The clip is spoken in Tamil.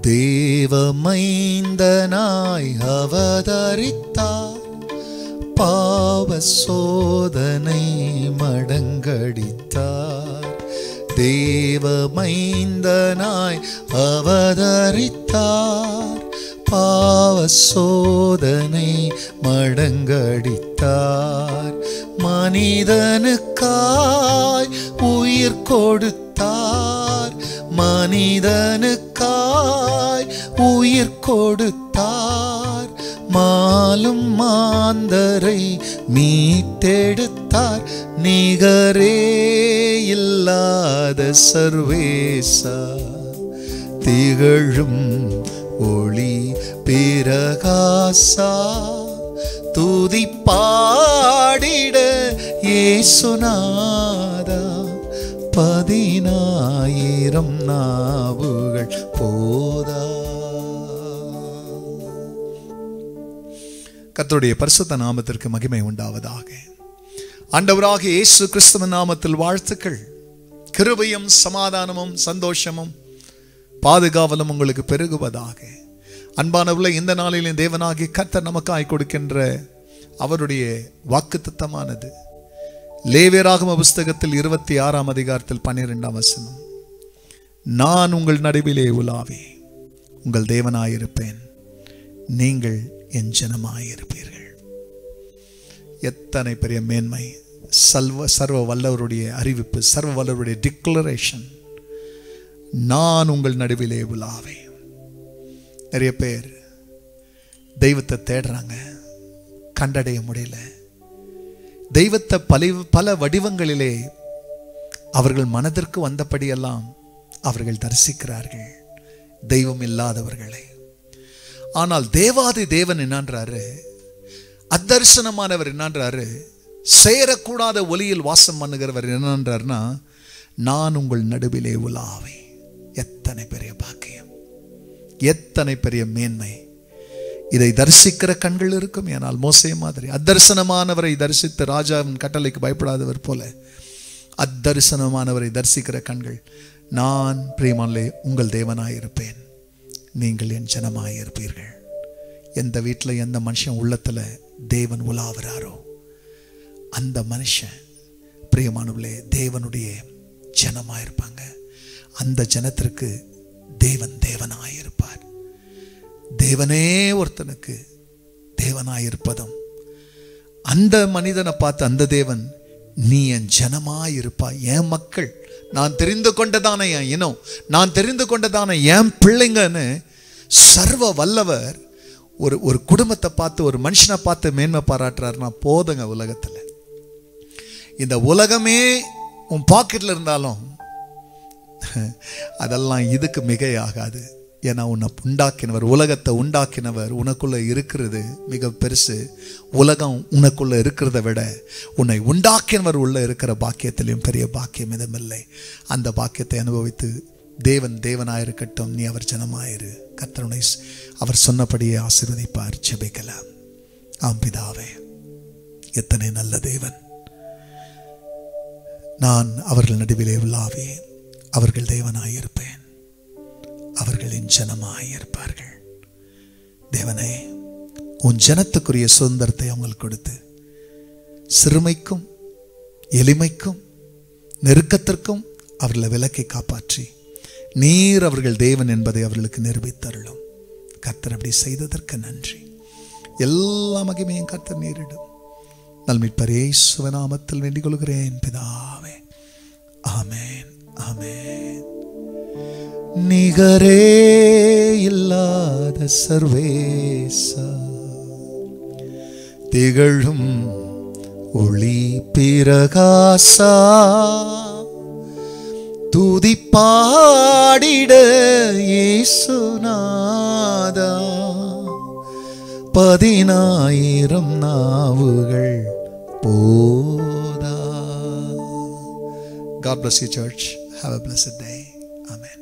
தேவமைந்தனாய் அவதரித்தார், பாவ சோதனை மடங்கடித்தார். தேவமைந்தனாய் அவதரித்தார், பாவ சோதனை மடங்கடித்தார். மனிதனுக்காய் உயிர் கொடுத்தார், மனிதனுக்காய் உயிர் கொடுத்தார். மாலும் மாந்தரை மீட்டெடுத்தார், நிகரே இல்லாத சர்வேசா. திகழும் ஒளி பிரகாசா, துதி பாடிட இயேசுநாதா. 10,000 நாவுகள் போதா. கர்த்தருடைய பரிசுத்த நாமத்திற்கு மகிமை உண்டாவதாக. ஆண்டவராகிய இயேசு கிறிஸ்துவின் நாமத்தில் வாழ்த்துக்கள். கிருபையும் சமாதானமும் சந்தோஷமும் பாதுகாவலும் உங்களுக்கு பெருகுவதாக. அன்பானவர்களே, இந்த நாளிலே தேவனாகிய கர்த்தர் நமக்காய் கொடுக்கின்ற அவருடைய வாக்குத்தத்தமானது லேவியராகம புஸ்தகத்தில் 26ஆம் அதிகாரத்தில் 12ஆம் வசனம். நான் உங்கள் நடுவிலே உலாவி உங்கள் தேவனாயிருப்பேன், நீங்கள் என் ஜனமாயிருப்பீர்கள். எத்தனை பெரிய மேன்மை! சர்வ வல்லவருடைய அறிவிப்பு, சர்வ வல்லவருடைய டிக்ளரேஷன். நான் உங்கள் நடுவிலே உலாவே. நிறைய பேர் தெய்வத்தை தேடுறாங்க, கண்டடைய முடியல. தெய்வத்தை பல வடிவங்களிலே அவர்கள் மனதிற்கு வந்தபடியெல்லாம் அவர்கள் தரிசிக்கிறார்கள், தெய்வம் இல்லாதவர்களை. ஆனால் தேவாதி தேவன் என்னன்றாரு, அத்தரிசனமானவர் என்னன்றாரு, சேரக்கூடாத ஒலியில் வாசம் பண்ணுகிறவர் என்னன்றார்னா, நான் உங்கள் நடுவிலே உலாவே. எத்தனை பெரிய பாக்கியம், எத்தனை பெரிய மேன்மை! இதை தரிசிக்கிற கண்கள் இருக்கும். ஏனால் மோசே மாதிரி அத்தரிசனமானவரை தரிசித்து ராஜாவின் கட்டளைக்கு பயப்படாதவர் போல அத்தரிசனமானவரை தரிசிக்கிற கண்கள். நான் பிரியமானே உங்கள் தேவனாயிருப்பேன், நீங்கள் என் ஜனமாயிருப்பீர்கள். எந்த வீட்டில் எந்த மனுஷன் உள்ளத்துல தேவன் உலாவுறாரோ அந்த மனுஷன் பிரியமானவர்களே தேவனுடைய ஜனமாயிருப்பாங்க. அந்த ஜனத்திற்கு தேவன் தேவனாயிருப்பார். தேவனே ஒருத்தனுக்கு தேவனாயிருப்பதும் அந்த மனிதனை பார்த்து அந்த தேவன், நீ என் ஜனமாயிருப்பாய், என் மக்கள், நான் தெரிந்து கொண்டதான என் இனம், நான் தெரிந்து கொண்டதான என் பிள்ளைங்கன்னு சர்வ வல்லவர் ஒரு குடும்பத்தை பார்த்து, ஒரு மனுஷனை பார்த்து மேன்மை பாராட்டுறாருன்னா போதுங்க. உலகத்தில் இந்த உலகமே உன் பாக்கெட்ல இருந்தாலும் அதெல்லாம் இதுக்கு மிகையாகாது. ஏன்னா உன்னை உண்டாக்கினவர், உலகத்தை உண்டாக்கினவர் உனக்குள்ள இருக்கிறது மிக பெருசு. உலகம் உனக்குள்ள இருக்கிறத விட உன்னை உண்டாக்கினவர் உள்ள இருக்கிற பாக்கியத்திலையும் பெரிய பாக்கியம் எதுவுமில்லை. அந்த பாக்கியத்தை அனுபவித்து தேவன் தேவனாயிருக்கட்டும், நீ அவர் ஜனமாயிரு. கர்த்தருடைய அவர் சொன்னபடியே ஆசீர்வதிப்பார். ஜெபிக்கலாம். ஆம் பிதாவே, எத்தனை நல்ல தேவன்! நான் அவர்கள் நடுவிலே உலாவி அவர்கள் தேவனாயிருப்பேன், அவர்களின் ஜனமாயிருப்பார்கள். தேவனே, உன் ஜனத்துக்குரிய சுதந்திரத்தை அவங்களுக்கு கொடுத்து சிறுமைக்கும் எளிமைக்கும் நெருக்கத்திற்கும் அவர்களை விலக்கி காப்பாற்றி நீர் அவர்கள் தேவன் என்பதை அவர்களுக்கு நிரூபித்தருளும். கர்த்தர் அப்படி செய்ததற்கு நன்றி. எல்லா மகிமையும் கர்த்தர் நீரிடும். நல்மீட்பர் இயேசுவின் நாமத்தில் வேண்டிக் கொள்கிறேன் பிதாவே. ஆமென், ஆமென். நிகரே இல்லாத சர்வேசா, திகழும் ஒளி பிரகாசா, துதி பாடிட இயேசுநாதா. 10,000 நாவுகள் போதா. God bless you, church. Have a blessed day. Amen.